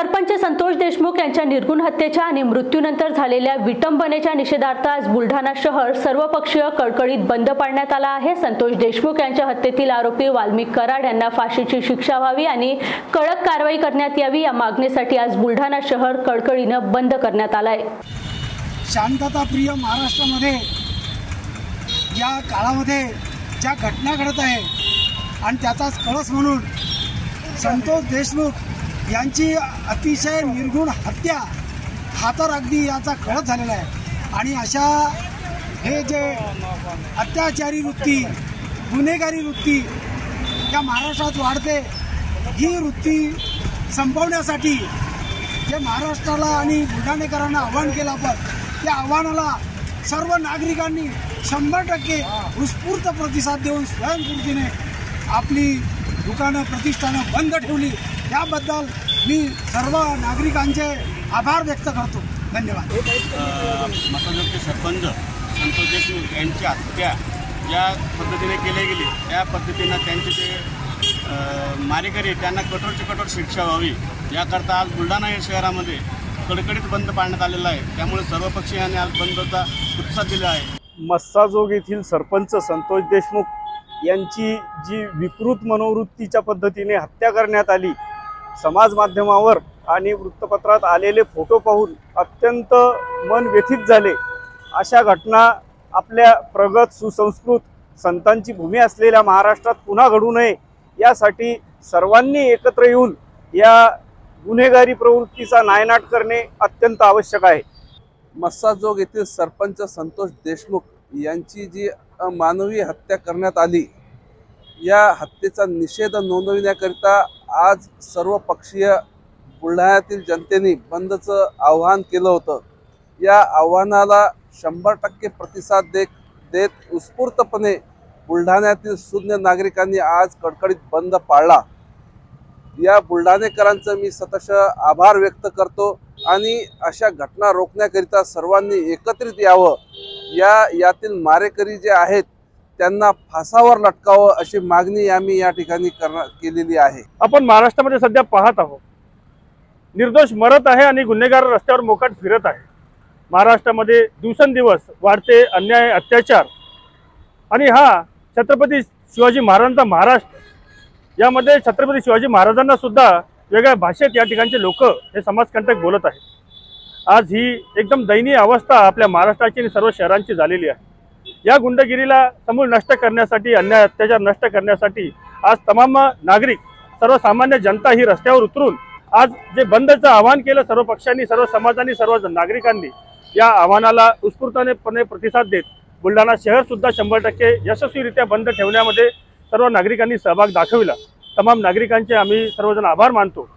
सरपंच संतोष देशमुख यांच्या निर्गुण हत्येच्या आणि मृत्यूनंतर झालेल्या विटंबनेच्या निषेधार्थ आज बुलढाणा शहर सर्वपक्षीय कळकळीत बंद पाडण्यात आला आहे। संतोष देशमुख यांच्या हत्येतील आरोपी वाल्मिक कराड यांना फाशीची शिक्षा व्हावी आणि कडक कारवाई करण्यात यावी या मागणीसाठी आज बुलढाणा शहर कळकळीनं बंद करण्यात आलं आहे। शांतताप्रिय महाराष्ट्रामध्ये या काळामध्ये ज्या घटना घडत आहे आणि त्याचाच कळस म्हणून संतोष देशमुख यांची अतिशय निर्गुण हत्या हा तर अगदी याचा कळस झालेला आहे। आणि अशा हे जे अत्याचारी वृत्ती गुन्हेगारी वृत्ती या महाराष्ट्रात वाढते, ही वृत्ती संपवण्यासाठी जे महाराष्ट्राला आणि बुलढाणेकरांना आव्हान केलं आपण, त्या आव्हानाला सर्व नागरिकांनी 100% उत्स्फूर्त प्रतिसाद देऊन स्वयंस्फूर्तीने आपली दुकानं प्रतिष्ठानं बंद ठेवली। याबद्दल मी सर्व नागरिकांचे आभार व्यक्त करतो। धन्यवाद। मसाजोगचे सरपंच संतोष देशमुख यांची हत्या ज्या पद्धतीने केली गेली त्या पद्धतीनं त्यांचे जे मारेकरी त्यांना कठोरची कठोर शिक्षा व्हावी याकरता आज बुलढाणा शहरामध्ये कडकडीत बंद पाडण्यात आलेला आहे। त्यामुळे सर्वपक्षीयांनी आज बंदचा प्रतिसाद दिला आहे। मस्साजोग येथील सरपंच संतोष देशमुख यांची जी विकृत मनोवृत्तीच्या पद्धतीने हत्या करण्यात आली, समाज माध्यमावर आणि वृत्तपत्रात आलेले फोटो पाहून अत्यंत मन व्यथित झाले। अशा घटना आपल्या प्रगत सुसंस्कृत संतांची भूमी असलेल्या महाराष्ट्रात पुन्हा घडू नये यासाठी सर्वांनी एकत्र येऊन या गुन्हेगारी प्रवृत्तीचा नायनाट करणे अत्यंत आवश्यक आहे। मस्साजोग येथील सरपंच संतोष देशमुख यांची जी अमानवी हत्या करण्यात आली, या हत्येचा निषेध नोंदविण्याकरिता आज सर्व पक्षीय बुलढाण्यातील जनतेने बंदचं आवाहन केलं होतं। या आव्हानाला 100% प्रतिसाद देत उत्स्फूर्तपणे बुलढाण्यातील शून्य नागरिकांनी आज कडकडीत बंद पाळला। या बुलढाणेकरांचं मी सततः आभार व्यक्त करतो आणि अशा घटना रोखण्याकरिता सर्वांनी एकत्रित यावं। यातील मारेकरी जे आहेत त्यांना फासावर लटकावं अशी मागणी आम्ही या ठिकाणी केलेली आहे। आपण महाराष्ट्रामध्ये सध्या पाहत आहोत, निर्दोष मरत आहे आणि गुन्हेगार रस्त्यावर मोकाट फिरत आहे। महाराष्ट्रामध्ये दिवसेंदिवस वाढते अन्याय अत्याचार आणि हा छत्रपती शिवाजी महाराजांचा महाराष्ट्र, यामध्ये छत्रपती शिवाजी महाराजांना सुद्धा वेगळ्या भाषेत या ठिकाणचे लोक हे समाजकंटक बोलत आहेत। आज ही एकदम दयनीय अवस्था आपल्या महाराष्ट्राची आणि सर्व शहरांची झालेली आहे। या गुंडगिरीला समूळ नष्ट करण्यासाठी, अन्याय अत्याचार नष्ट करण्यासाठी आज तमाम नागरिक, सर्वसामान्य जनता ही रस्त्यावर उतरून आज जे बंदचं आवाहन केलं सर्व पक्षांनी, सर्व समाजांनी, सर्व नागरिकांनी, या आव्हानाला उत्स्फूर्तपणे प्रतिसाद देत बुलढाणा शहर सुद्धा 100% यशस्वीरित्या बंद ठेवण्यामध्ये सर्व नागरिकांनी सहभाग दाखविला। तमाम नागरिकांचे आम्ही सर्वजण आभार मानतो।